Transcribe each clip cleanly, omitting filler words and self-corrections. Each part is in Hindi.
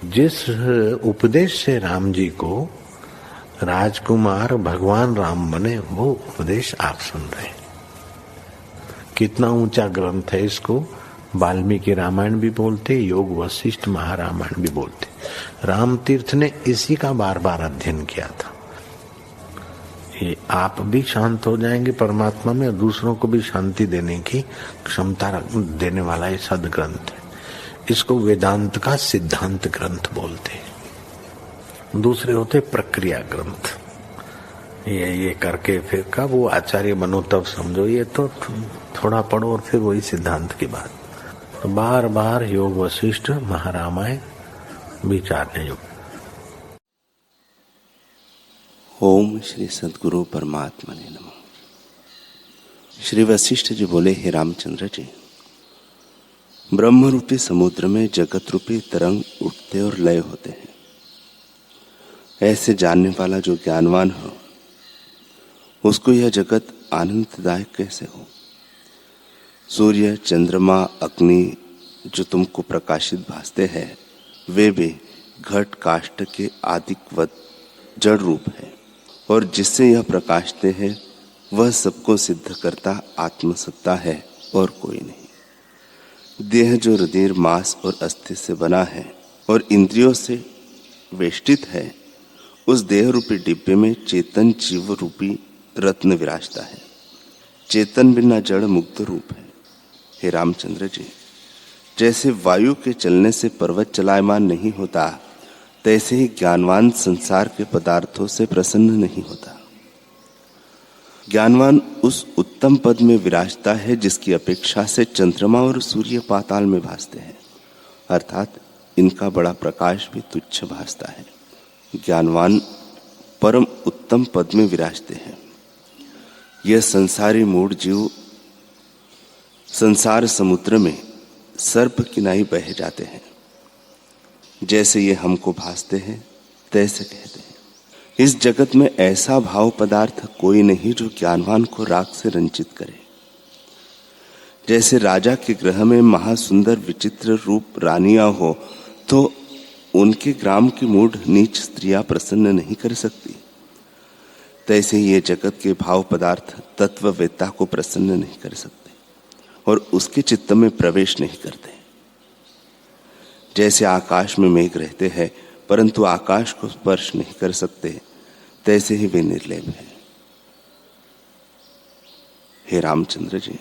जिस उपदेश से राम जी को राजकुमार भगवान राम बने, वो उपदेश आप सुन रहे हैं। कितना ऊंचा ग्रंथ है, इसको वाल्मीकि रामायण भी बोलते, योग वशिष्ठ महारामायण भी बोलते। राम तीर्थ ने इसी का बार बार अध्ययन किया था। ये आप भी शांत हो जाएंगे परमात्मा में, और दूसरों को भी शांति देने की क्षमता देने वाला ये सदग्रंथ है। इसको वेदांत का सिद्धांत ग्रंथ बोलते हैं। दूसरे होते प्रक्रिया ग्रंथ। ये करके फिर कब वो आचार्य बनो तब समझो, ये तो थोड़ा पढ़ो और फिर वही सिद्धांत की बात। तो बार बार योग वशिष्ठ महारामायण विचारने योग्य। ओम श्री सद्गुरु परमात्मा ने नमः। श्री वशिष्ठ जी बोले, हे रामचंद्र जी, ब्रह्म रूपी समुद्र में जगत रूपी तरंग उठते और लय होते हैं। ऐसे जानने वाला जो ज्ञानवान हो, उसको यह जगत आनंददायक कैसे हो। सूर्य, चंद्रमा, अग्नि जो तुमको प्रकाशित भासते हैं, वे भी घट काष्ठ के आदिकवत जड़ रूप है, और जिससे यह प्रकाशते हैं वह सबको सिद्ध करता आत्मसत्ता है और कोई नहीं। देह जो रुधिर, मांस और अस्थि से बना है और इंद्रियों से वेष्टित है, उस देह रूपी डिब्बे में चेतन जीव रूपी रत्न विराजता है। चेतन बिना जड़ मुक्त रूप है। हे रामचंद्र जी, जैसे वायु के चलने से पर्वत चलायमान नहीं होता, तैसे ही ज्ञानवान संसार के पदार्थों से प्रसन्न नहीं होता। ज्ञानवान उस उत्तम पद में विराजता है जिसकी अपेक्षा से चंद्रमा और सूर्य पाताल में भासते हैं, अर्थात इनका बड़ा प्रकाश भी तुच्छ भासता है। ज्ञानवान परम उत्तम पद में विराजते हैं। यह संसारी मूढ़ जीव संसार समुद्र में सर्प किनाई बह जाते हैं। जैसे ये हमको भासते हैं तैसे कहते हैं। इस जगत में ऐसा भाव पदार्थ कोई नहीं जो ज्ञानवान को राग से रंजित करे। जैसे राजा के गृह में महासुंदर विचित्र रूप रानियां हो, तो उनके ग्राम की मूढ़ नीच स्त्रियां प्रसन्न नहीं कर सकती, तैसे ये जगत के भाव पदार्थ तत्ववेत्ता को प्रसन्न नहीं कर सकते और उसके चित्त में प्रवेश नहीं करते। जैसे आकाश में मेघ रहते हैं परंतु आकाश को स्पर्श नहीं कर सकते, तैसे ही वे निर्लेप हैं। हे रामचंद्र जी,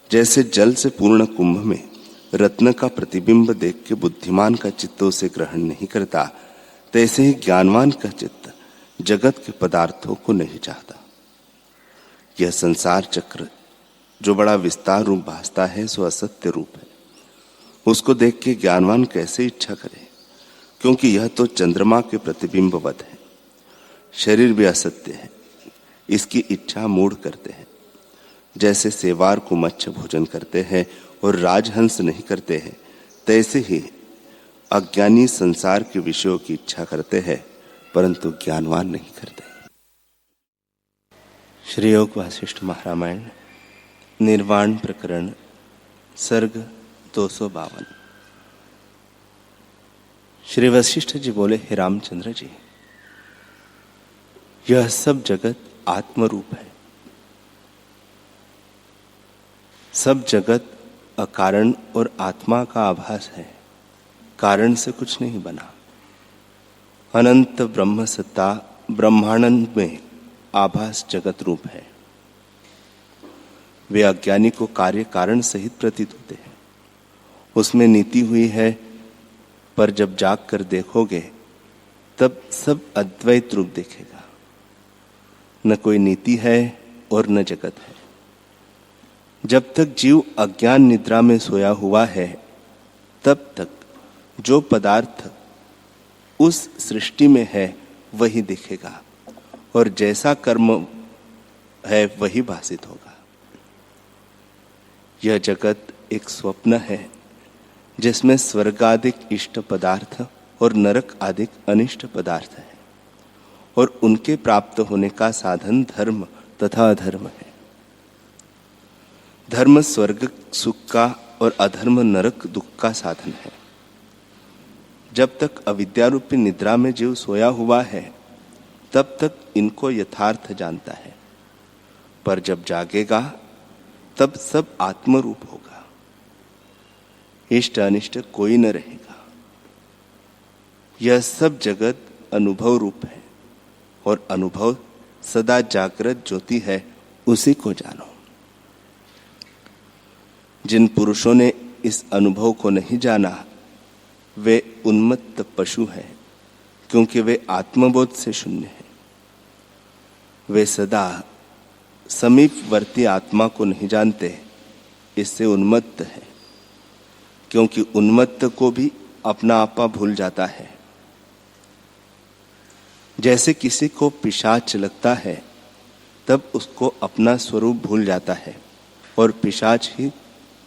जैसे जल से पूर्ण कुंभ में रत्न का प्रतिबिंब देख के बुद्धिमान का चित्त उसे ग्रहण नहीं करता, तैसे ही ज्ञानवान का चित्त जगत के पदार्थों को नहीं चाहता। यह संसार चक्र जो बड़ा विस्तार रूप भासता है, सो असत्य रूप है। उसको देख के ज्ञानवान कैसे इच्छा करे, क्योंकि यह तो चंद्रमा के प्रतिबिंबवत है। शरीर भी असत्य है, इसकी इच्छा मूढ़ करते हैं। जैसे सेवार को मत्स्य भोजन करते हैं और राजहंस नहीं करते हैं, तैसे ही अज्ञानी संसार के विषयों की इच्छा करते हैं परंतु ज्ञानवान नहीं करते। श्री योग वशिष्ठ महारामायण निर्वाण प्रकरण सर्ग 252। श्री वशिष्ठ जी बोले, हे रामचंद्र जी, यह सब जगत आत्मरूप है। सब जगत अकारण और आत्मा का आभास है, कारण से कुछ नहीं बना। अनंत ब्रह्म सत्ता ब्रह्मानंद में आभास जगत रूप है। वे अज्ञानी को कार्य कारण सहित प्रतीत होते हैं। उसमें नीति हुई है, पर जब जाग कर देखोगे तब सब अद्वैत रूप देखेगा। न कोई नीति है और न जगत है। जब तक जीव अज्ञान निद्रा में सोया हुआ है, तब तक जो पदार्थ उस सृष्टि में है वही दिखेगा, और जैसा कर्म है वही भासित होगा। यह जगत एक स्वप्न है जिसमें स्वर्गादिक इष्ट पदार्थ और नरक आदिक अनिष्ट पदार्थ है, और उनके प्राप्त होने का साधन धर्म तथा अधर्म है। धर्म स्वर्ग सुख का और अधर्म नरक दुख का साधन है। जब तक अविद्या रूपी निद्रा में जीव सोया हुआ है तब तक इनको यथार्थ जानता है, पर जब जागेगा तब सब आत्मरूप होगा। इष्ट अनिष्ट कोई न रहेगा। यह सब जगत अनुभव रूप है और अनुभव सदा जागृत ज्योति है, उसी को जानो। जिन पुरुषों ने इस अनुभव को नहीं जाना वे उन्मत्त पशु हैं, क्योंकि वे आत्मबोध से शून्य हैं। वे सदा समीपवर्ती आत्मा को नहीं जानते, इससे उन्मत्त है, क्योंकि उन्मत्त को भी अपना आपा भूल जाता है। जैसे किसी को पिशाच लगता है तब उसको अपना स्वरूप भूल जाता है और पिशाच ही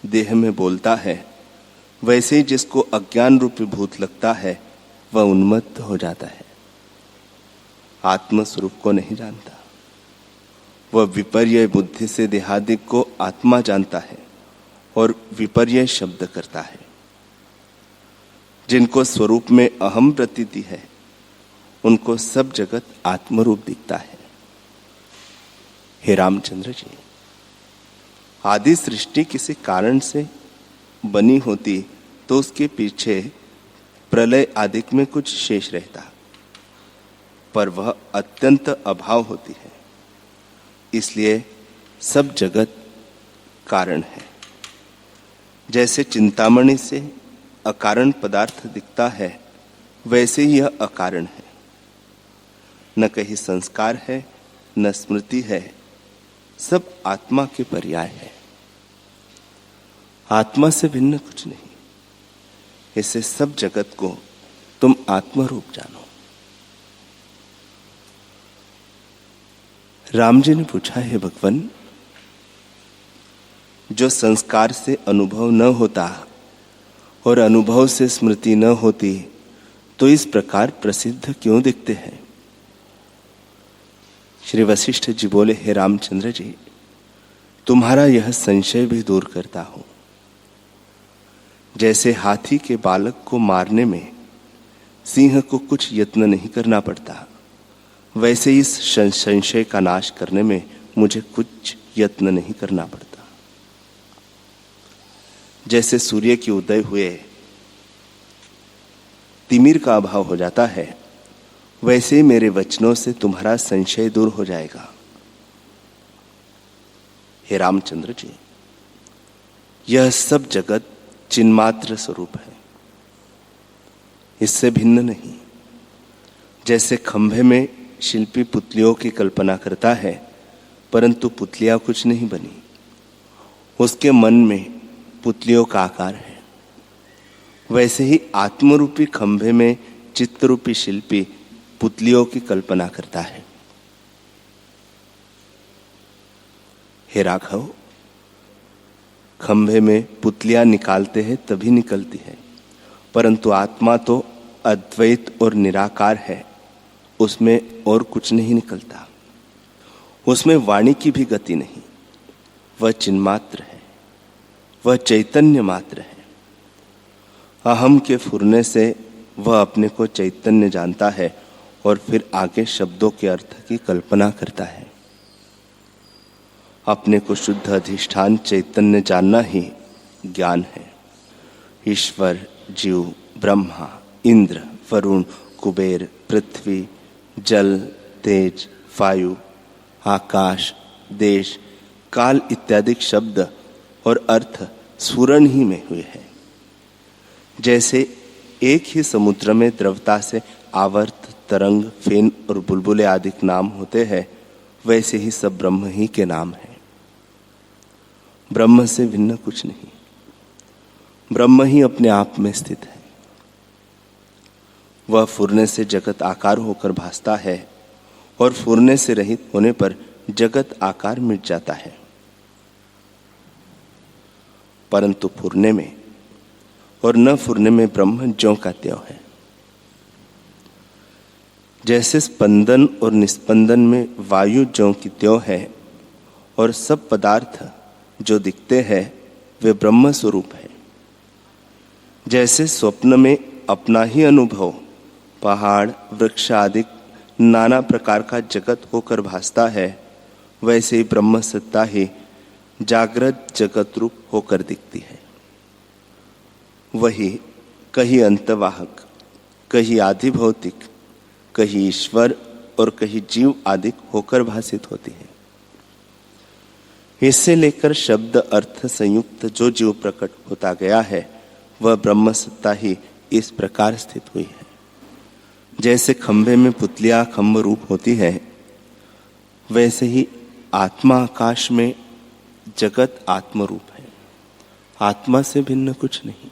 देह में बोलता है, वैसे ही जिसको अज्ञान रूपी भूत लगता है वह उन्मत्त हो जाता है, आत्म स्वरूप को नहीं जानता। वह विपर्य बुद्धि से देहादिक को आत्मा जानता है और विपर्य शब्द करता है। जिनको स्वरूप में अहम प्रतीति है उनको सब जगत आत्मरूप दिखता है। हे रामचंद्र जी, आदि सृष्टि किसी कारण से बनी होती तो उसके पीछे प्रलय आदिक में कुछ शेष रहता, पर वह अत्यंत अभाव होती है, इसलिए सब जगत कारण है। जैसे चिंतामणि से अकारण पदार्थ दिखता है वैसे ही यह अकारण है। न कहीं संस्कार है न स्मृति है, सब आत्मा के पर्याय है। आत्मा से भिन्न कुछ नहीं, इससे सब जगत को तुम आत्मरूप जानो। राम जी ने पूछा, है भगवान, जो संस्कार से अनुभव न होता और अनुभव से स्मृति न होती तो इस प्रकार प्रसिद्ध क्यों दिखते हैं? श्री वशिष्ठ जी बोले, हे रामचंद्र जी, तुम्हारा यह संशय भी दूर करता हूं। जैसे हाथी के बालक को मारने में सिंह को कुछ यत्न नहीं करना पड़ता, वैसे इस संशय का नाश करने में मुझे कुछ यत्न नहीं करना पड़ता। जैसे सूर्य के उदय हुए तिमिर का अभाव हो जाता है, वैसे ही मेरे वचनों से तुम्हारा संशय दूर हो जाएगा। हे रामचंद्र जी, यह सब जगत चिन्मात्र स्वरूप है, इससे भिन्न नहीं। जैसे खंभे में शिल्पी पुतलियों की कल्पना करता है परंतु पुतलियां कुछ नहीं बनी, उसके मन में पुतलियों का आकार है, वैसे ही आत्मरूपी खंभे में चित्तरूपी शिल्पी पुतलियों की कल्पना करता है। हे राघव, खंभे में पुतलियां निकालते हैं तभी निकलती है, परंतु आत्मा तो अद्वैत और निराकार है, उसमें और कुछ नहीं निकलता। उसमें वाणी की भी गति नहीं, वह चिन्मात्र है, वह चैतन्य मात्र है। अहम के फुरने से वह अपने को चैतन्य जानता है और फिर आगे शब्दों के अर्थ की कल्पना करता है। अपने को शुद्ध अधिष्ठान चैतन्य जानना ही ज्ञान है। ईश्वर, जीव, ब्रह्मा, इंद्र, वरुण, कुबेर, पृथ्वी, जल, तेज, वायु, आकाश, देश, काल इत्यादि शब्द और अर्थ स्फुरण ही में हुए हैं। जैसे एक ही समुद्र में द्रवता से आवर्त, तरंग, फेन और बुलबुले आदि नाम होते हैं, वैसे ही सब ब्रह्म ही के नाम हैं। ब्रह्म से भिन्न कुछ नहीं, ब्रह्म ही अपने आप में स्थित है। वह फुरने से जगत आकार होकर भासता है और फुरने से रहित होने पर जगत आकार मिट जाता है, परंतु फुरने में और न फुरने में ब्रह्म ज्यों का त्यों है। जैसे स्पंदन और निस्पंदन में वायु ज्यों की त्यों है और सब पदार्थ जो दिखते हैं वे ब्रह्म स्वरूप है। जैसे स्वप्न में अपना ही अनुभव पहाड़, वृक्ष आदि नाना प्रकार का जगत होकर भासता है, वैसे ही ब्रह्म सत्ता ही जागृत जगत रूप होकर दिखती है। वही कहीं अंतवाहक, कहीं आदि भौतिक, कहीं ईश्वर और कहीं जीव आदि होकर भासित होती है। इससे लेकर शब्द अर्थ संयुक्त जो जीव प्रकट होता गया है, वह ब्रह्म सत्ता ही इस प्रकार स्थित हुई है। जैसे खंभे में पुतलियां खंभ रूप होती है, वैसे ही आत्मा आकाश में जगत आत्म रूप है, आत्मा से भिन्न कुछ नहीं।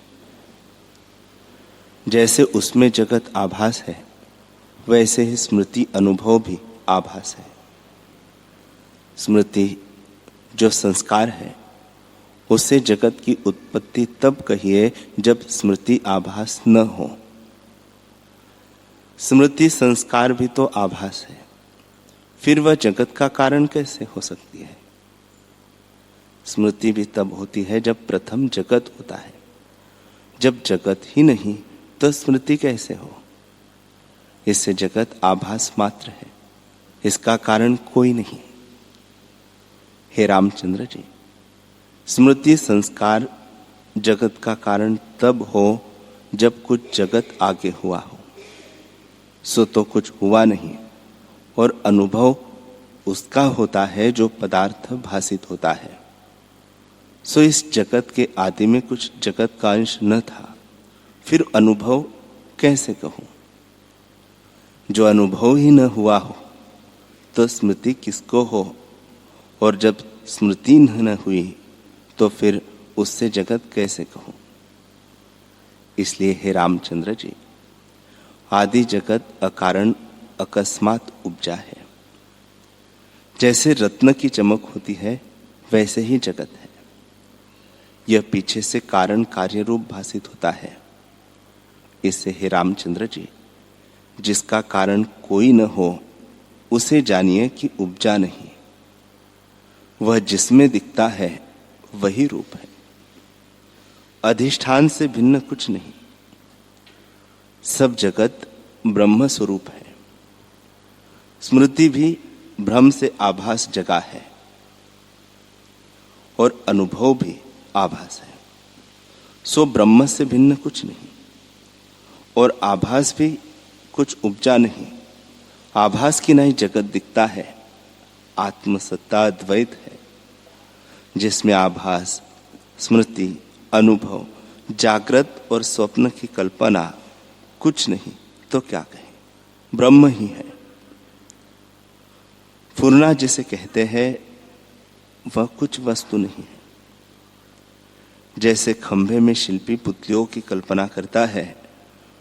जैसे उसमें जगत आभास है, वैसे ही स्मृति अनुभव भी आभास है। स्मृति जो संस्कार है, उससे जगत की उत्पत्ति तब कहिए जब स्मृति आभास न हो। स्मृति संस्कार भी तो आभास है, फिर वह जगत का कारण कैसे हो सकती है? स्मृति भी तब होती है जब प्रथम जगत होता है। जब जगत ही नहीं तो स्मृति कैसे हो? इससे जगत आभास मात्र है, इसका कारण कोई नहीं। हे रामचंद्र जी, स्मृति संस्कार जगत का कारण तब हो जब कुछ जगत आगे हुआ हो, सो तो कुछ हुआ नहीं, और अनुभव उसका होता है जो पदार्थ भासित होता है। सो इस जगत के आदि में कुछ जगत का अंश न था, फिर अनुभव कैसे कहूं? जो अनुभव ही न हुआ हो तो स्मृति किसको हो? और जब स्मृति न हुई तो फिर उससे जगत कैसे कहूं? इसलिए हे रामचंद्र जी, आदि जगत अकारण अकस्मात उपजा है। जैसे रत्न की चमक होती है, वैसे ही जगत है। यह पीछे से कारण कार्य रूप भासित होता है। इससे हे रामचंद्र जी, जिसका कारण कोई न हो, उसे जानिए कि उपजा नहीं। वह जिसमें दिखता है वही रूप है, अधिष्ठान से भिन्न कुछ नहीं। सब जगत ब्रह्म स्वरूप है। स्मृति भी भ्रम से आभास जगा है, और अनुभव भी आभास है। सो ब्रह्म से भिन्न कुछ नहीं, और आभास भी कुछ उपजा नहीं। आभास की नहीं जगत दिखता है। आत्मसत्ता अद्वैत है, जिसमें आभास, स्मृति, अनुभव, जागृत और स्वप्न की कल्पना कुछ नहीं तो क्या कहें, ब्रह्म ही है। फुरना जिसे कहते हैं, वह कुछ वस्तु नहीं है। जैसे खंभे में शिल्पी पुतलियों की कल्पना करता है,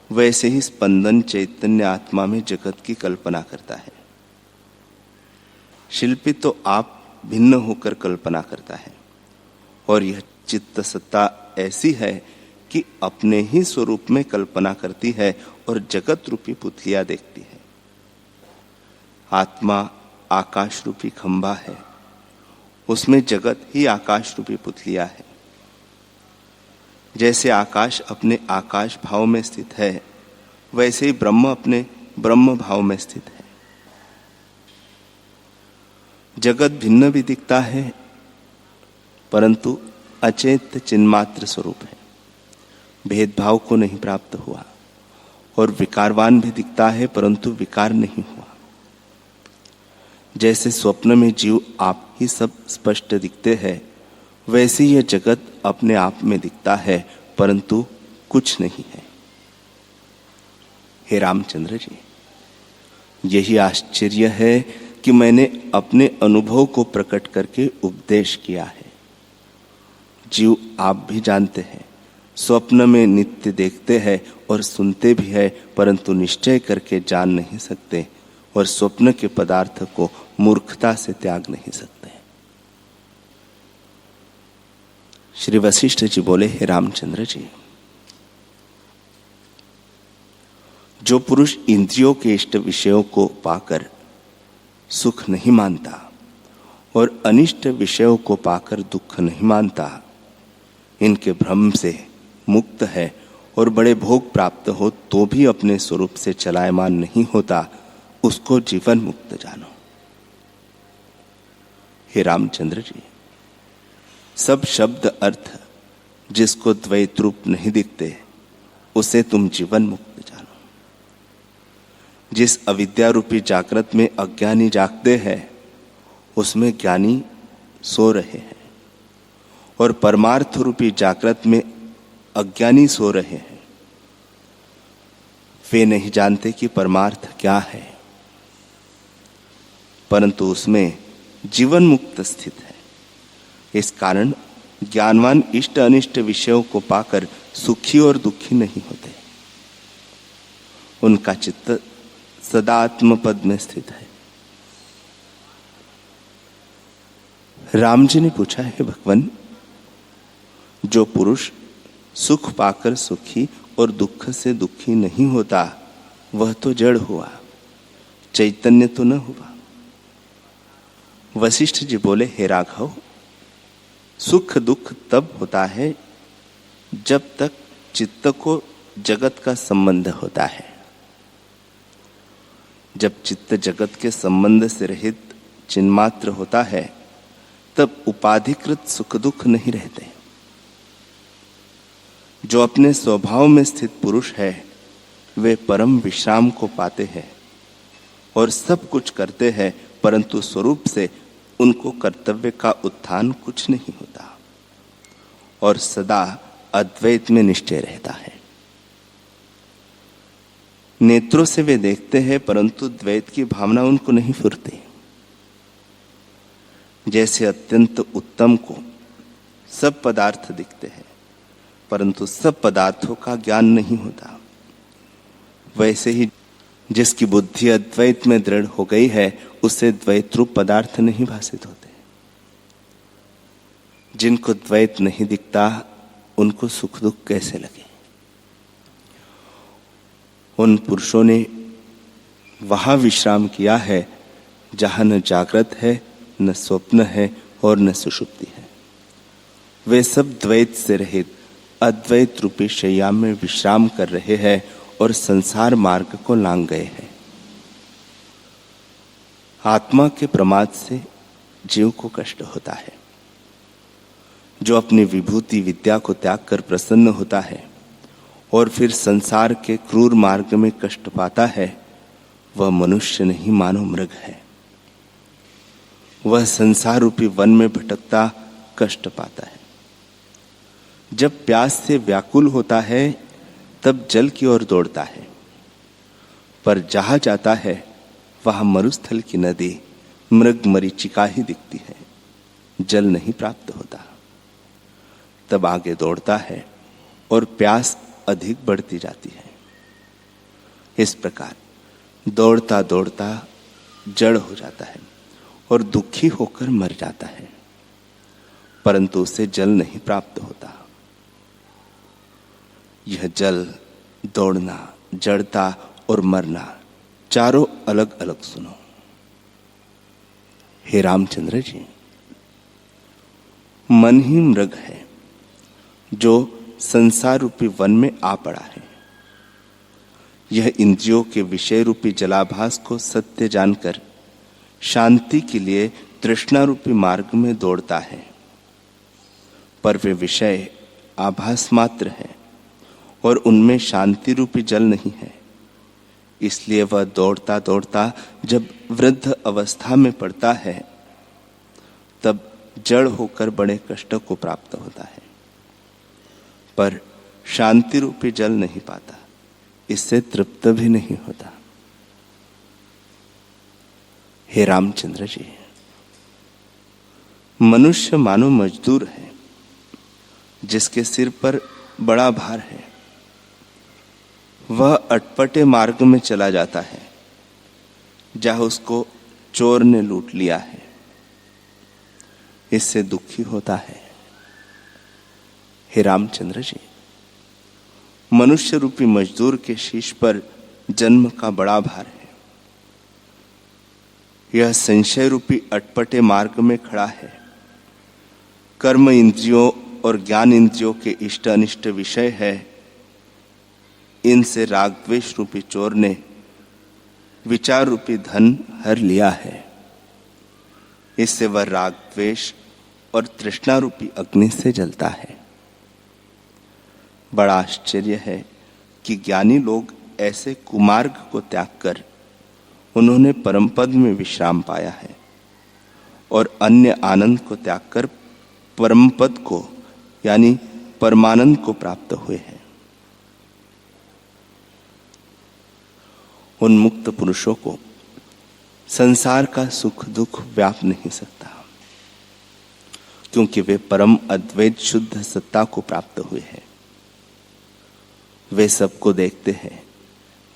वैसे ही स्पंदन चैतन्य आत्मा में जगत की कल्पना करता है। शिल्पी तो आप भिन्न होकर कल्पना करता है, और यह चित्त सत्ता ऐसी है कि अपने ही स्वरूप में कल्पना करती है और जगत रूपी पुतलियां देखती है। आत्मा आकाश रूपी खंभा है, उसमें जगत ही आकाश रूपी पुतलियां है। जैसे आकाश अपने आकाश भाव में स्थित है, वैसे ही ब्रह्म अपने ब्रह्म भाव में स्थित है। जगत भिन्न भी दिखता है, परंतु अचेत चिन्मात्र स्वरूप है, भेदभाव को नहीं प्राप्त हुआ। और विकारवान भी दिखता है, परंतु विकार नहीं हुआ। जैसे स्वप्न में जीव आप ही सब स्पष्ट दिखते हैं, वैसे यह जगत अपने आप में दिखता है, परंतु कुछ नहीं है। हे रामचंद्र जी, यही आश्चर्य है कि मैंने अपने अनुभव को प्रकट करके उपदेश किया है। जीव आप भी जानते हैं, स्वप्न में नित्य देखते हैं और सुनते भी है, परंतु निश्चय करके जान नहीं सकते, और स्वप्न के पदार्थ को मूर्खता से त्याग नहीं सकते। श्री वशिष्ठ जी बोले, हे रामचंद्र जी, जो पुरुष इंद्रियों के इष्ट विषयों को पाकर सुख नहीं मानता और अनिष्ट विषयों को पाकर दुख नहीं मानता, इनके भ्रम से मुक्त है और बड़े भोग प्राप्त हो तो भी अपने स्वरूप से चलायमान नहीं होता, उसको जीवन मुक्त जानो। हे रामचंद्र जी, सब शब्द अर्थ जिसको द्वैत रूप नहीं दिखते उसे तुम जीवन मुक्त जानो। जिस अविद्या रूपी जागृत में अज्ञानी जागते हैं उसमें ज्ञानी सो रहे हैं, और परमार्थ रूपी जागृत में अज्ञानी सो रहे हैं। वे नहीं जानते कि परमार्थ क्या है, परंतु उसमें जीवन मुक्त स्थित है। इस कारण ज्ञानवान इष्ट अनिष्ट विषयों को पाकर सुखी और दुखी नहीं होते। उनका चित्त सदा आत्म पद में स्थित है। राम जी ने पूछा, है भगवान, जो पुरुष सुख पाकर सुखी और दुख से दुखी नहीं होता वह तो जड़ हुआ, चैतन्य तो न हुआ। वशिष्ठ जी बोले, हे राघव, सुख दुख तब होता है जब तक चित्त को जगत का संबंध होता है। जब चित्त जगत के संबंध से रहित चिन्मात्र होता है तब उपाधिकृत सुख दुख नहीं रहते। जो अपने स्वभाव में स्थित पुरुष है वे परम विश्राम को पाते हैं और सब कुछ करते हैं, परंतु स्वरूप से उनको कर्तव्य का उत्थान कुछ नहीं होता और सदा अद्वैत में निश्चय रहता है। नेत्रों से वे देखते हैं परंतु द्वैत की भावना उनको नहीं फुरती। जैसे अत्यंत उत्तम को सब पदार्थ दिखते हैं परंतु सब पदार्थों का ज्ञान नहीं होता, वैसे ही जिसकी बुद्धि अद्वैत में दृढ़ हो गई है उसे द्वैत रूप पदार्थ नहीं भासित होते। जिनको द्वैत नहीं दिखता उनको सुख दुख कैसे लगे। उन पुरुषों ने वहां विश्राम किया है जहां न जागृत है, न स्वप्न है और न सुषुप्ति है। वे सब द्वैत से रहित अद्वैत रूपी शय्या में विश्राम कर रहे हैं और संसार मार्ग को लांग गए हैं। आत्मा के प्रमाद से जीव को कष्ट होता है। जो अपनी विभूति विद्या को त्याग कर प्रसन्न होता है और फिर संसार के क्रूर मार्ग में कष्ट पाता है वह मनुष्य नहीं मानो मृग है। वह संसार रूपी वन में भटकता कष्ट पाता है। जब प्यास से व्याकुल होता है तब जल की ओर दौड़ता है, पर जहां जाता है वहां मरुस्थल की नदी मृग मरीचिका ही दिखती है, जल नहीं प्राप्त होता। तब आगे दौड़ता है और प्यास अधिक बढ़ती जाती है। इस प्रकार दौड़ता दौड़ता जड़ हो जाता है और दुखी होकर मर जाता है, परंतु उसे जल नहीं प्राप्त होता। यह जल, दौड़ना, जड़ता और मरना चारों अलग अलग सुनो। हे रामचंद्र जी, मन ही मृग है जो संसार रूपी वन में आ पड़ा है। यह इंद्रियों के विषय रूपी जलाभास को सत्य जानकर शांति के लिए तृष्णा रूपी मार्ग में दौड़ता है, पर वे विषय आभास मात्र है और उनमें शांति रूपी जल नहीं है। इसलिए वह दौड़ता दौड़ता जब वृद्ध अवस्था में पड़ता है तब जड़ होकर बड़े कष्ट को प्राप्त होता है, पर शांति रूपी जल नहीं पाता, इससे तृप्त भी नहीं होता। हे रामचंद्र जी, मनुष्य मानो मजदूर है जिसके सिर पर बड़ा भार है। वह अटपटे मार्ग में चला जाता है जहां उसको चोर ने लूट लिया है, इससे दुखी होता है। हे रामचंद्र जी, मनुष्य रूपी मजदूर के शीश पर जन्म का बड़ा भार है। यह संशय रूपी अटपटे मार्ग में खड़ा है। कर्म इंद्रियों और ज्ञान इंद्रियों के इष्ट अनिष्ट विषय है, इनसे राग द्वेष रूपी चोर ने विचार रूपी धन हर लिया है। इससे वह राग द्वेष और तृष्णा रूपी अग्नि से जलता है। बड़ा आश्चर्य है कि ज्ञानी लोग ऐसे कुमार्ग को त्याग कर उन्होंने परम पद में विश्राम पाया है और अन्य आनंद को त्याग कर परम पद को यानी परमानंद को प्राप्त हुए हैं। उन मुक्त पुरुषों को संसार का सुख दुख व्याप नहीं सकता, क्योंकि वे परम अद्वैत शुद्ध सत्ता को प्राप्त हुए हैं। वे सबको देखते हैं।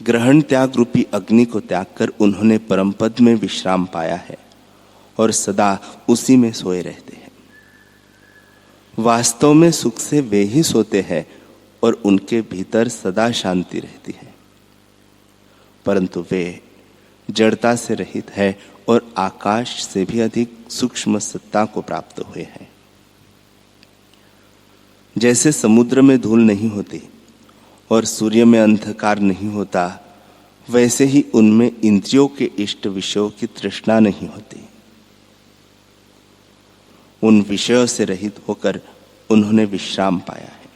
ग्रहण त्याग रूपी अग्नि को त्याग कर उन्होंने परम पद में विश्राम पाया है और सदा उसी में सोए रहते हैं। वास्तव में सुख से वे ही सोते हैं और उनके भीतर सदा शांति रहती है, परंतु वे जड़ता से रहित है और आकाश से भी अधिक सूक्ष्म सत्ता को प्राप्त हुए हैं। जैसे समुद्र में धूल नहीं होती और सूर्य में अंधकार नहीं होता, वैसे ही उनमें इंद्रियों के इष्ट विषयों की तृष्णा नहीं होती। उन विषयों से रहित होकर उन्होंने विश्राम पाया है।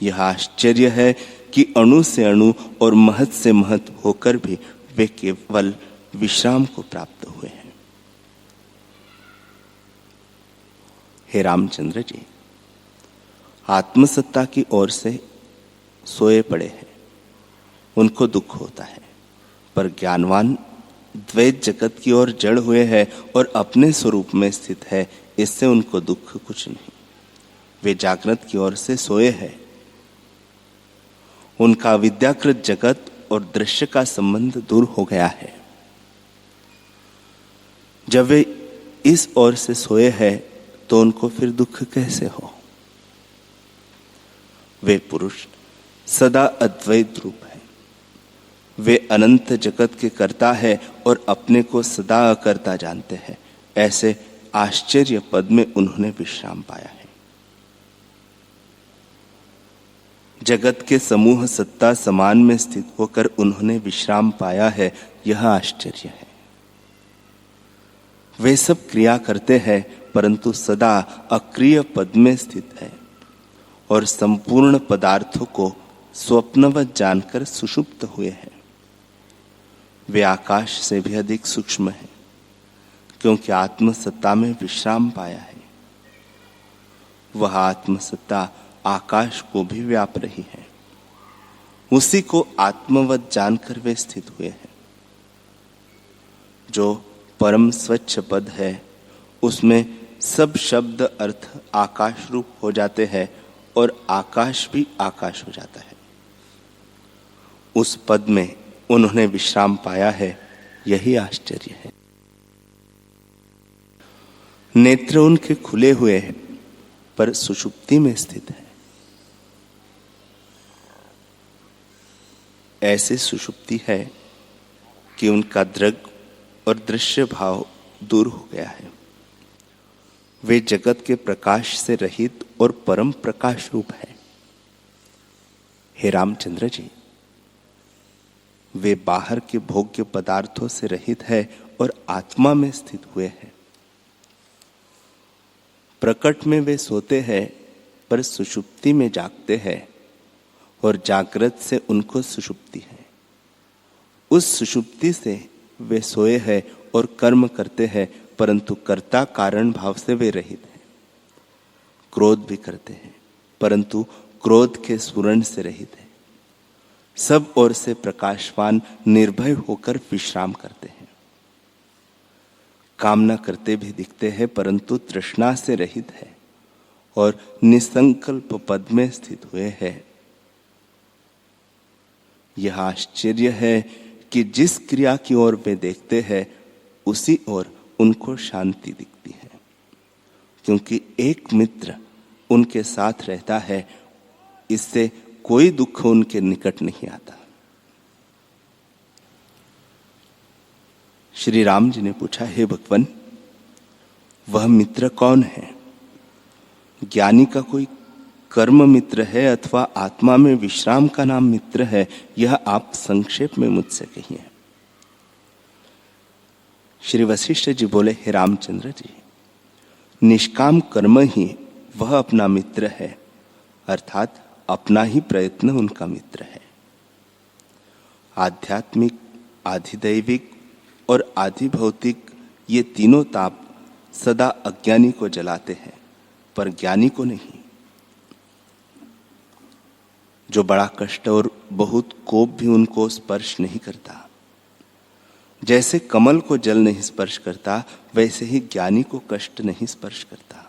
यह आश्चर्य है कि अणु से अणु और महत से महत होकर भी वे केवल विश्राम को प्राप्त हुए हैं। हे रामचंद्र जी, आत्मसत्ता की ओर से सोए पड़े हैं, उनको दुख होता है, पर ज्ञानवान द्वैत जगत की ओर जड़ हुए हैं और अपने स्वरूप में स्थित है, इससे उनको दुख कुछ नहीं। वे जागृत की ओर से सोए हैं। उनका विद्याकृत जगत और दृश्य का संबंध दूर हो गया है। जब वे इस ओर से सोए हैं तो उनको फिर दुख कैसे हो? वे पुरुष सदा अद्वैत रूप है। वे अनंत जगत के कर्ता है और अपने को सदा अकर्ता जानते हैं। ऐसे आश्चर्य पद में उन्होंने विश्राम पाया है। जगत के समूह सत्ता समान में स्थित होकर उन्होंने विश्राम पाया है, यह आश्चर्य है। वे सब क्रिया करते हैं परंतु सदा अक्रिय पद में स्थित है और संपूर्ण पदार्थों को स्वप्नवत जानकर सुषुप्त हुए हैं। वे आकाश से भी अधिक सूक्ष्म है, क्योंकि आत्मसत्ता में विश्राम पाया है। वह आत्मसत्ता आकाश को भी व्याप रही है। उसी को आत्मवत जानकर वे स्थित हुए हैं। जो परम स्वच्छ पद है उसमें सब शब्द अर्थ आकाश रूप हो जाते हैं और आकाश भी आकाश हो जाता है। उस पद में उन्होंने विश्राम पाया है, यही आश्चर्य है। नेत्र उनके खुले हुए हैं पर सुषुप्ति में स्थित है। ऐसे सुषुप्ति है कि उनका दृग और दृश्य भाव दूर हो गया है। वे जगत के प्रकाश से रहित और परम प्रकाश रूप है। हे रामचंद्र जी, वे बाहर के भोग्य पदार्थों से रहित है और आत्मा में स्थित हुए हैं। प्रकट में वे सोते हैं पर सुषुप्ति में जागते हैं और जागृत से उनको सुषुप्ति है। उस सुषुप्ति से वे सोए हैं और कर्म करते हैं, परंतु कर्ता कारण भाव से वे रहित हैं। क्रोध भी करते हैं परंतु क्रोध के स्फुरण से रहित है। सब ओर से प्रकाशवान निर्भय होकर विश्राम करते हैं। कामना करते भी दिखते हैं परंतु तृष्णा से रहित है और निसंकल्प पद में स्थित हुए हैं। यह आश्चर्य है कि जिस क्रिया की ओर वे देखते हैं उसी ओर उनको शांति दिखती है, क्योंकि एक मित्र उनके साथ रहता है। इससे कोई दुख उनके निकट नहीं आता। श्री राम जी ने पूछा, हे भगवान, वह मित्र कौन है? ज्ञानी का कोई कर्म मित्र है अथवा आत्मा में विश्राम का नाम मित्र है, यह आप संक्षेप में मुझसे कहिए। श्री वशिष्ठ जी बोले, हे रामचंद्र जी, निष्काम कर्म ही वह अपना मित्र है, अर्थात अपना ही प्रयत्न उनका मित्र है। आध्यात्मिक, आधिदैविक और आधिभौतिक ये तीनों ताप सदा अज्ञानी को जलाते हैं, पर ज्ञानी को नहीं। जो बड़ा कष्ट और बहुत कोप भी उनको स्पर्श नहीं करता। जैसे कमल को जल नहीं स्पर्श करता, वैसे ही ज्ञानी को कष्ट नहीं स्पर्श करता,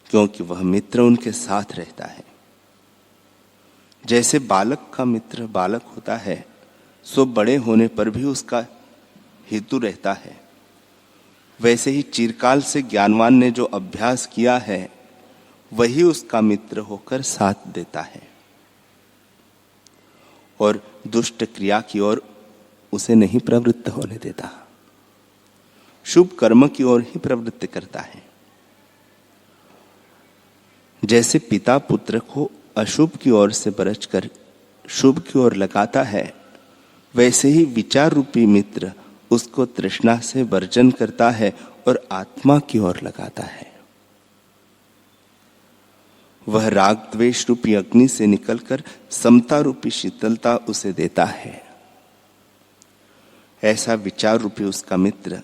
क्योंकि वह मित्र उनके साथ रहता है। जैसे बालक का मित्र बालक होता है, सो बड़े होने पर भी उसका हेतु रहता है, वैसे ही चिरकाल से ज्ञानवान ने जो अभ्यास किया है वही उसका मित्र होकर साथ देता है और दुष्ट क्रिया की ओर उसे नहीं प्रवृत्त होने देता, शुभ कर्म की ओर ही प्रवृत्त करता है। जैसे पिता पुत्र को अशुभ की ओर से बरचकर शुभ की ओर लगाता है, वैसे ही विचार रूपी मित्र उसको तृष्णा से वर्जन करता है और आत्मा की ओर लगाता है। वह राग द्वेष रूपी अग्नि से निकलकर समता रूपी शीतलता उसे देता है। ऐसा विचार रूपी उसका मित्र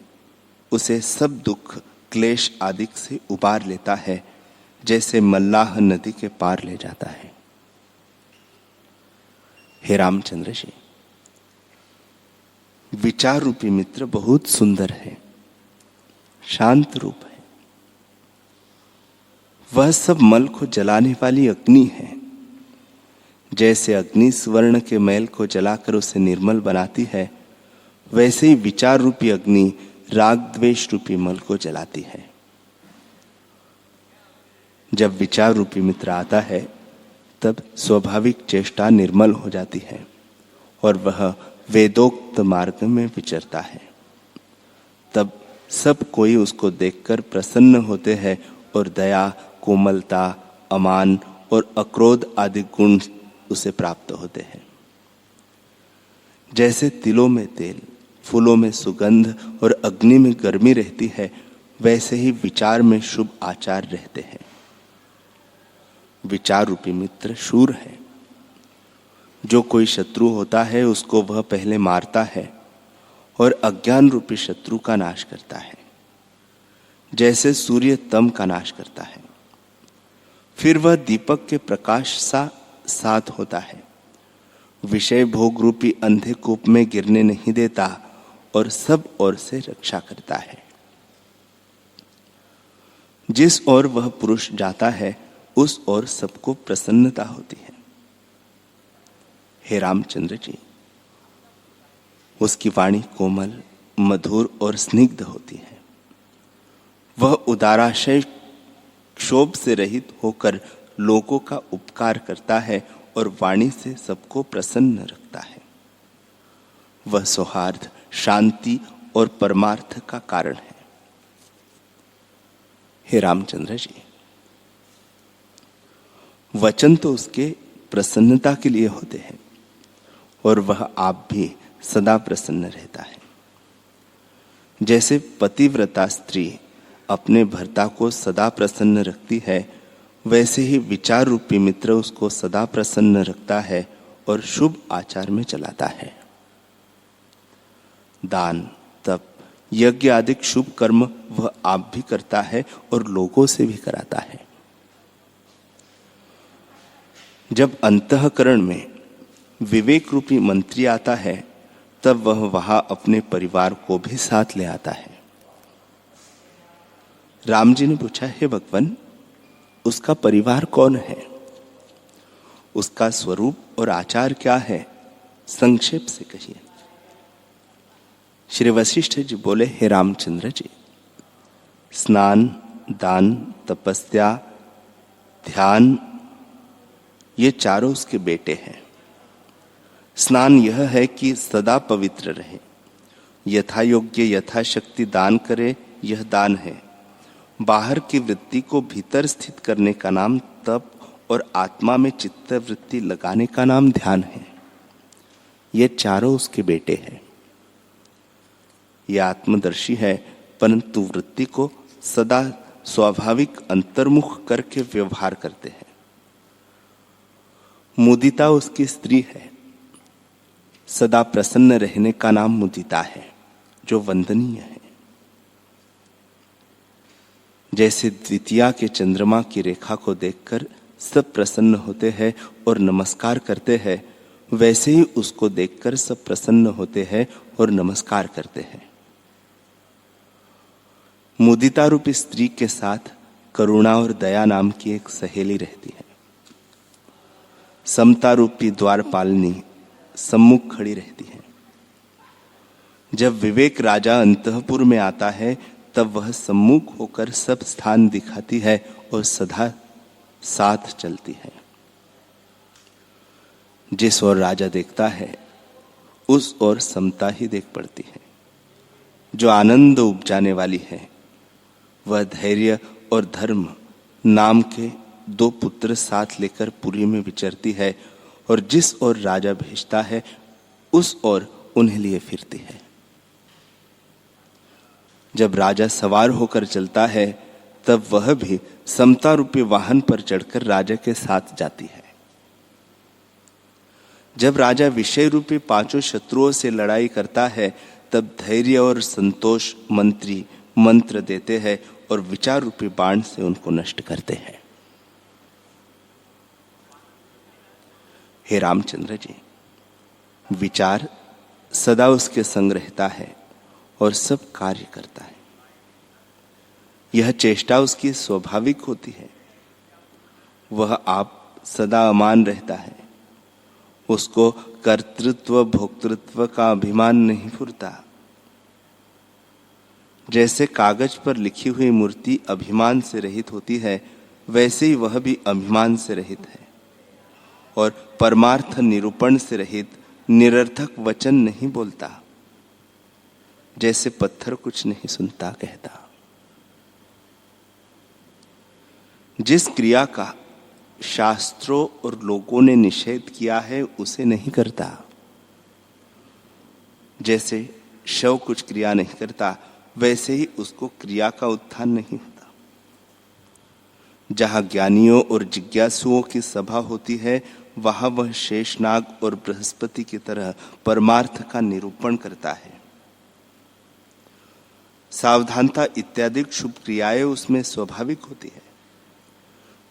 उसे सब दुख क्लेश आदि से उबार लेता है, जैसे मल्लाह नदी के पार ले जाता है। हे रामचंद्र जी, विचार रूपी मित्र बहुत सुंदर है, शांत रूप है। वह सब मल को जलाने वाली अग्नि है। जैसे अग्नि स्वर्ण के मैल को जलाकर उसे निर्मल बनाती है, वैसे ही विचार रूपी अग्नि राग द्वेष रूपी मल को जलाती है। जब विचार रूपी मित्र आता है, तब स्वाभाविक चेष्टा निर्मल हो जाती है और वह वेदोक्त मार्ग में विचरता है। तब सब कोई उसको देखकर प्रसन्न होते हैं और दया, कोमलता, अमान और अक्रोध आदि गुण उसे प्राप्त होते हैं। जैसे तिलों में तेल, फूलों में सुगंध और अग्नि में गर्मी रहती है, वैसे ही विचार में शुभ आचार रहते हैं। विचार रूपी मित्र शूर है। जो कोई शत्रु होता है उसको वह पहले मारता है और अज्ञान रूपी शत्रु का नाश करता है, जैसे सूर्य तम का नाश करता है। फिर वह दीपक के प्रकाश सा साथ होता है, विषय भोग रूपी अंधे कूप में गिरने नहीं देता और सब ओर से रक्षा करता है। जिस ओर वह पुरुष जाता है उस ओर सबको प्रसन्नता होती है। हे रामचंद्र जी, उसकी वाणी कोमल, मधुर और स्निग्ध होती है। वह उदाराशय क्षोभ से रहित होकर लोगों का उपकार करता है और वाणी से सबको प्रसन्न रखता है। वह सौहार्द, शांति और परमार्थ का कारण है। हे रामचंद्र जी, वचन तो उसके प्रसन्नता के लिए होते हैं और वह आप भी सदा प्रसन्न रहता है। जैसे पतिव्रता स्त्री अपने भर्ता को सदा प्रसन्न रखती है, वैसे ही विचार रूपी मित्र उसको सदा प्रसन्न रखता है और शुभ आचार में चलाता है। दान, तप, यज्ञ आदि शुभ कर्म वह आप भी करता है और लोगों से भी कराता है। जब अंतःकरण में विवेक रूपी मंत्री आता है, तब वह वहां अपने परिवार को भी साथ ले आता है। राम जी ने पूछा, हे भगवान, उसका परिवार कौन है? उसका स्वरूप और आचार क्या है? संक्षेप से कहिए। श्री वशिष्ठ जी बोले, हे रामचंद्र जी, स्नान, दान, तपस्या, ध्यान, ये चारों उसके बेटे हैं। स्नान यह है कि सदा पवित्र रहे, यथा योग्य यथाशक्ति दान करे, यह दान है। बाहर की वृत्ति को भीतर स्थित करने का नाम तप और आत्मा में चित्त वृत्ति लगाने का नाम ध्यान है। ये चारों उसके बेटे हैं। ये आत्मदर्शी है, परंतु वृत्ति को सदा स्वाभाविक अंतर्मुख करके व्यवहार करते हैं। मुदिता उसकी स्त्री है। सदा प्रसन्न रहने का नाम मुदिता है, जो वंदनीय है। जैसे द्वितीया के चंद्रमा की रेखा को देखकर सब प्रसन्न होते हैं और नमस्कार करते हैं, वैसे ही उसको देखकर सब प्रसन्न होते हैं और नमस्कार करते हैं। मुदिता रूपी स्त्री के साथ करुणा और दया नाम की एक सहेली रहती है। समता रूपी द्वारपालिनी सम्मुख खड़ी रहती है। जब विवेक राजा अंतःपुर में आता है, तब वह सम्मुख होकर सब स्थान दिखाती है और सदा साथ चलती है। जिस ओर राजा देखता है, उस ओर समता ही देख पड़ती है। जो आनंद उपजाने वाली है, वह धैर्य और धर्म नाम के 2 पुत्र साथ लेकर पुरी में विचरती है, और जिस ओर राजा भेजता है, उस ओर उन्हें लिए फिरती है। जब राजा सवार होकर चलता है, तब वह भी समता रूपी वाहन पर चढ़कर राजा के साथ जाती है। जब राजा विषय रूपी 5 शत्रुओं से लड़ाई करता है, तब धैर्य और संतोष मंत्री मंत्र देते हैं और विचार रूपी बाण से उनको नष्ट करते हैं। हे रामचंद्र जी, विचार सदा उसके संग रहता है और सब कार्य करता है। यह चेष्टा उसकी स्वाभाविक होती है। वह आप सदा अमान रहता है। उसको कर्तृत्व भोक्तृत्व का अभिमान नहीं फुरता। जैसे कागज पर लिखी हुई मूर्ति अभिमान से रहित होती है, वैसे ही वह भी अभिमान से रहित है और परमार्थ निरूपण से रहित निरर्थक वचन नहीं बोलता। जैसे पत्थर कुछ नहीं सुनता कहता। जिस क्रिया का शास्त्रों और लोगों ने निषेध किया है, उसे नहीं करता। जैसे शव कुछ क्रिया नहीं करता, वैसे ही उसको क्रिया का उत्थान नहीं होता। जहां ज्ञानियों और जिज्ञासुओं की सभा होती है, वहां वह शेषनाग और बृहस्पति की तरह परमार्थ का निरूपण करता है। सावधानता इत्यादि शुभ क्रियाएं उसमें स्वाभाविक होती है।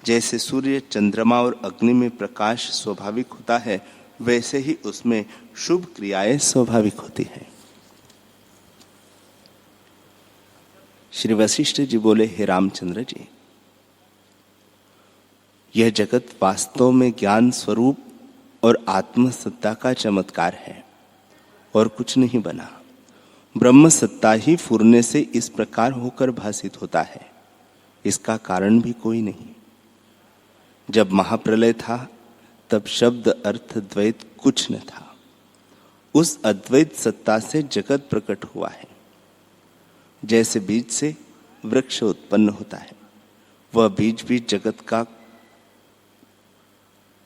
जैसे सूर्य चंद्रमा और अग्नि में प्रकाश स्वाभाविक होता है, वैसे ही उसमें शुभ क्रियाएं स्वाभाविक होती हैं। श्री वशिष्ठ जी बोले, हे रामचंद्र जी, यह जगत वास्तव में ज्ञान स्वरूप और आत्म सत्ता का चमत्कार है और कुछ नहीं बना। ब्रह्म सत्ता ही फुरने से इस प्रकार होकर भासित होता है। इसका कारण भी कोई नहीं। जब महाप्रलय था, तब शब्द अर्थ द्वैत कुछ न था। उस अद्वैत सत्ता से जगत प्रकट हुआ है। जैसे बीज से वृक्ष उत्पन्न होता है, वह बीज भी जगत का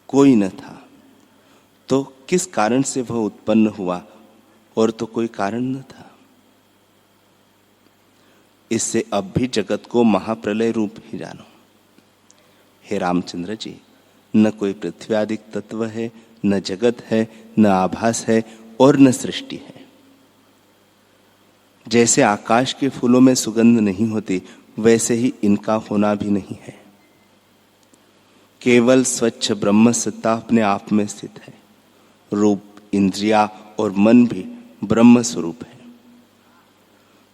कोई न था, तो किस कारण से वह उत्पन्न हुआ? और तो कोई कारण न था। इससे अब भी जगत को महाप्रलय रूप ही जानो। हे रामचंद्र जी, न कोई पृथ्वी आदि तत्व है, न जगत है, न आभास है और न सृष्टि है। जैसे आकाश के फूलों में सुगंध नहीं होती, वैसे ही इनका होना भी नहीं है। केवल स्वच्छ ब्रह्म सत्ता अपने आप में स्थित है। रूप, इंद्रिया और मन भी ब्रह्म स्वरूप है।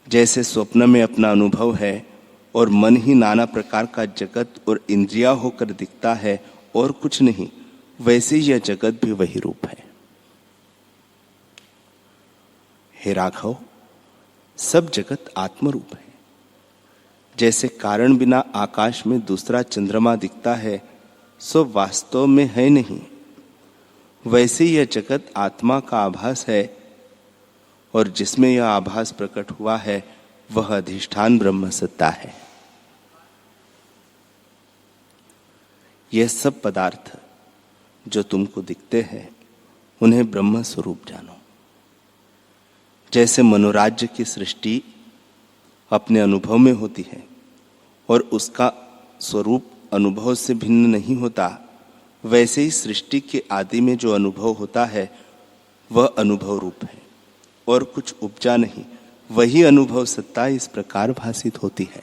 जैसे स्वप्न में अपना अनुभव है और मन ही नाना प्रकार का जगत और इंद्रिया होकर दिखता है और कुछ नहीं, वैसे ही यह जगत भी वही रूप है। हे राघव, सब जगत आत्मरूप है। जैसे कारण बिना आकाश में दूसरा चंद्रमा दिखता है, सो वास्तव में है नहीं, वैसे यह जगत आत्मा का आभास है और जिसमें यह आभास प्रकट हुआ है, वह अधिष्ठान ब्रह्म सत्ता है। यह सब पदार्थ जो तुमको दिखते हैं उन्हें ब्रह्म स्वरूप जानो। जैसे मनोराज्य की सृष्टि अपने अनुभव में होती है और उसका स्वरूप अनुभव से भिन्न नहीं होता, वैसे ही सृष्टि के आदि में जो अनुभव होता है वह अनुभव रूप है और कुछ उपजा नहीं। वही अनुभव सत्ता इस प्रकार भासित होती है।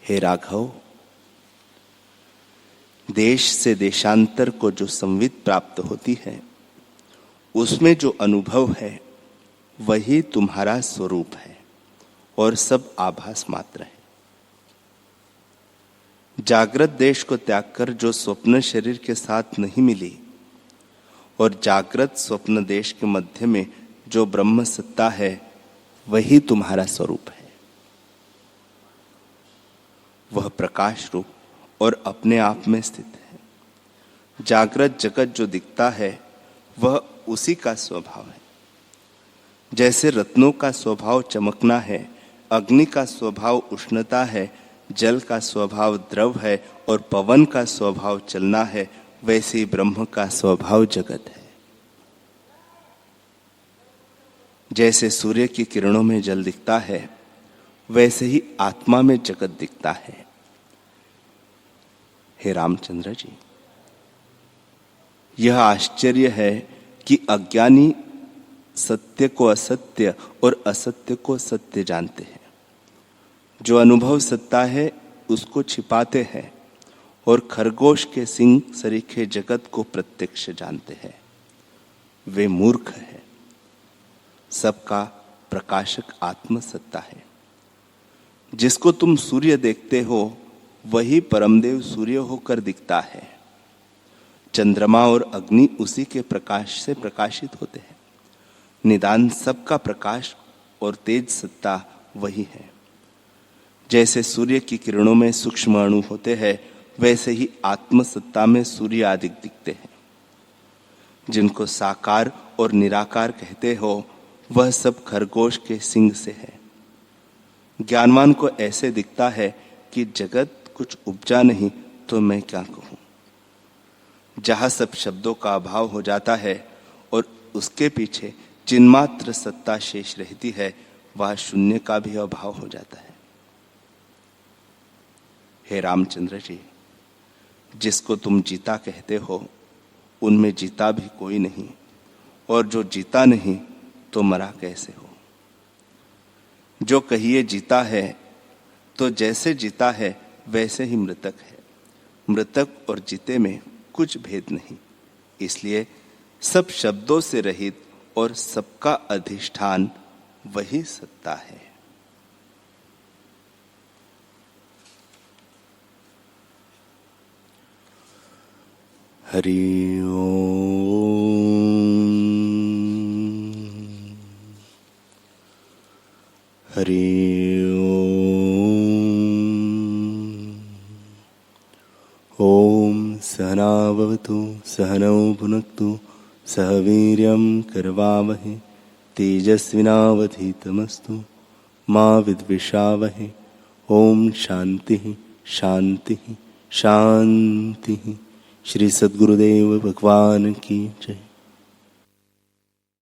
हे राघव, देश से देशांतर को जो संवित प्राप्त होती है उसमें जो अनुभव है वही तुम्हारा स्वरूप है और सब आभास मात्र है। जागृत देश को त्याग कर जो स्वप्न शरीर के साथ नहीं मिली और जागृत स्वप्न देश के मध्य में जो ब्रह्म सत्ता है वही तुम्हारा स्वरूप है। वह प्रकाश रूप और अपने आप में स्थित है। जागृत जगत जो दिखता है वह उसी का स्वभाव है। जैसे रत्नों का स्वभाव चमकना है, अग्नि का स्वभाव उष्णता है, जल का स्वभाव द्रव है और पवन का स्वभाव चलना है, वैसे ही ब्रह्म का स्वभाव जगत है। जैसे सूर्य की किरणों में जल दिखता है वैसे ही आत्मा में जगत दिखता है। हे रामचंद्र जी, यह आश्चर्य है कि अज्ञानी सत्य को असत्य और असत्य को सत्य जानते हैं। जो अनुभव सत्ता है उसको छिपाते हैं और खरगोश के सिंग सरीखे जगत को प्रत्यक्ष जानते हैं। वे मूर्ख है। सबका प्रकाशक आत्म सत्ता है। जिसको तुम सूर्य देखते हो वही परमदेव सूर्य होकर दिखता है। चंद्रमा और अग्नि उसी के प्रकाश से प्रकाशित होते हैं। निदान सबका प्रकाश और तेज सत्ता वही है। जैसे सूर्य की किरणों में सूक्ष्म अणु होते हैं वैसे ही आत्म सत्ता में सूर्य आदि दिखते हैं। जिनको साकार और निराकार कहते हो वह सब खरगोश के सिंग से है। ज्ञानवान को ऐसे दिखता है कि जगत कुछ उपजा नहीं तो मैं क्या कहूं। जहां सब शब्दों का अभाव हो जाता है और उसके पीछे चिन्मात्र सत्ता शेष रहती है, वह शून्य का भी अभाव हो जाता है। हे रामचंद्र जी, जिसको तुम जीता कहते हो उनमें जीता भी कोई नहीं, और जो जीता नहीं तो मरा कैसे हो। जो कहिए जीता है तो जैसे जीता है वैसे ही मृतक है। मृतक और जीते में कुछ भेद नहीं। इसलिए सब शब्दों से रहित और सबका अधिष्ठान वही सत्ता है। हरि ओम। हरि ओम। सहना भवतु सहनौ भुनक्तु सह वीर्यं करवावहै तेजस्विनावधीतमस्तु मा विद्विषावहै। ओम शांति शांति शांति। श्री सद्गुरुदेव भगवान की जय।